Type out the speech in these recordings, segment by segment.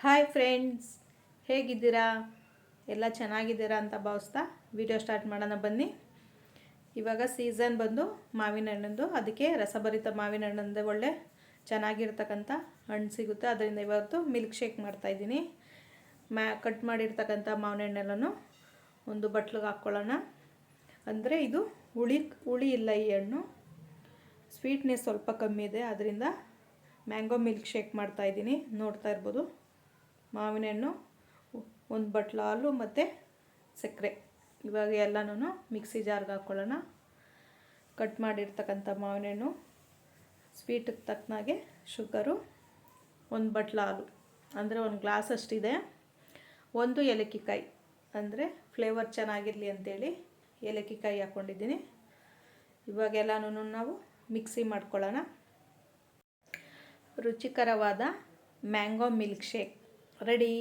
Hi friends, ಹೇಗಿದ್ದೀರಾ? ಎಲ್ಲ ಚೆನ್ನಾಗಿದ್ದೀರಾ ಅಂತ ಭಾವಿಸ್ತಾ ವಿಡಿಯೋ ಸ್ಟಾರ್ಟ್ ಮಾಡೋಣ ಬನ್ನಿ. ಇವಾಗ ಸೀಸನ್ ಬಂದು ಮಾವಿನ ಹಣ್ಣಂದು, ಅದಕ್ಕೆ ರಸಭರಿತ ಮಾವಿನ ಹಣ್ಣಂದು ಒಳ್ಳೆ ಚೆನ್ನಾಗಿರ್ತಕ್ಕಂಥ ಹಣ್ಣು ಸಿಗುತ್ತೆ. ಅದರಿಂದ ಇವತ್ತು ಮಿಲ್ಕ್ ಶೇಕ್ ಮಾಡ್ತಾಯಿದ್ದೀನಿ. ಕಟ್ ಮಾಡಿರ್ತಕ್ಕಂಥ ಮಾವಿನ ಹಣ್ಣೆಲ್ಲನೂ ಒಂದು ಬಟ್ಲಿಗೆ ಹಾಕ್ಕೊಳ್ಳೋಣ. ಅಂದರೆ ಇದು ಹುಳಿ ಇಲ್ಲ, ಈ ಹಣ್ಣು ಸ್ವೀಟ್ನೆಸ್ ಸ್ವಲ್ಪ ಕಮ್ಮಿ ಇದೆ. ಅದರಿಂದ ಮ್ಯಾಂಗೋ ಮಿಲ್ಕ್ ಶೇಕ್ ಮಾಡ್ತಾಯಿದ್ದೀನಿ. ನೋಡ್ತಾ ಇರ್ಬೋದು, ಮಾವಿನ ಹಣ್ಣು, ಒಂದು ಬಟ್ಲು ಹಾಲು ಮತ್ತು ಸಕ್ಕರೆ. ಇವಾಗ ಎಲ್ಲನೂ ಮಿಕ್ಸಿ ಜಾರ್ಗೆ ಹಾಕ್ಕೊಳ್ಳೋಣ. ಕಟ್ ಮಾಡಿರ್ತಕ್ಕಂಥ ಮಾವಿನ ಹಣ್ಣು, ಸ್ವೀಟಿಗೆ ತಕ್ಕನಾಗೆ ಶುಗರು, ಒಂದು ಬಟ್ಲು ಹಾಲು ಅಂದರೆ ಒಂದು ಗ್ಲಾಸ್ ಅಷ್ಟಿದೆ, ಒಂದು ಏಲಕ್ಕಿಕಾಯಿ ಅಂದರೆ ಫ್ಲೇವರ್ ಚೆನ್ನಾಗಿರಲಿ ಅಂಥೇಳಿ ಏಲಕ್ಕಿಕಾಯಿ ಹಾಕ್ಕೊಂಡಿದ್ದೀನಿ. ಇವಾಗ ಎಲ್ಲನೂ ನಾವು ಮಿಕ್ಸಿ ಮಾಡ್ಕೊಳ್ಳೋಣ. ರುಚಿಕರವಾದ ಮ್ಯಾಂಗೋ ಮಿಲ್ಕ್ ಶೇಕ್ ರೆಡಿ.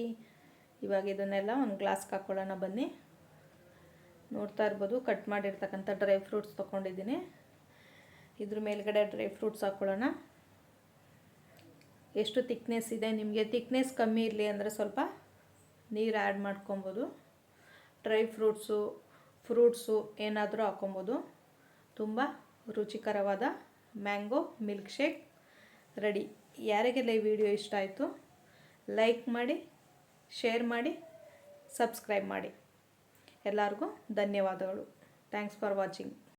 ಇವಾಗ ಇದನ್ನೆಲ್ಲ ಒಂದು ಗ್ಲಾಸ್ಗೆ ಹಾಕ್ಕೊಳ್ಳೋಣ ಬನ್ನಿ. ನೋಡ್ತಾ ಇರ್ಬೋದು, ಕಟ್ ಮಾಡಿರ್ತಕ್ಕಂಥ ಡ್ರೈ ಫ್ರೂಟ್ಸ್ ತೊಗೊಂಡಿದ್ದೀನಿ. ಇದ್ರ ಮೇಲ್ಗಡೆ ಡ್ರೈ ಫ್ರೂಟ್ಸ್ ಹಾಕ್ಕೊಳ್ಳೋಣ. ಎಷ್ಟು ತಿಕ್ನೆಸ್ ಇದೆ, ನಿಮಗೆ ತಿಕ್ನೆಸ್ ಕಮ್ಮಿ ಇರಲಿ ಅಂದರೆ ಸ್ವಲ್ಪ ನೀರು ಆ್ಯಡ್ ಮಾಡ್ಕೊಬೋದು. ಡ್ರೈ ಫ್ರೂಟ್ಸು ಏನಾದರೂ ಹಾಕ್ಕೊಬೋದು. ತುಂಬ ರುಚಿಕರವಾದ ಮ್ಯಾಂಗೋ ಮಿಲ್ಕ್ ಶೇಕ್ ರೆಡಿ. ಯಾರಿಗೆಲ್ಲ ಈ ವಿಡಿಯೋ ಇಷ್ಟ ಆಯಿತು ಲೈಕ್ ಮಾಡಿ, ಶೇರ್ ಮಾಡಿ, ಸಬ್ಸ್ಕ್ರೈಬ್ ಮಾಡಿ. ಎಲ್ಲರಿಗೂ ಧನ್ಯವಾದಗಳು. Thanks for watching.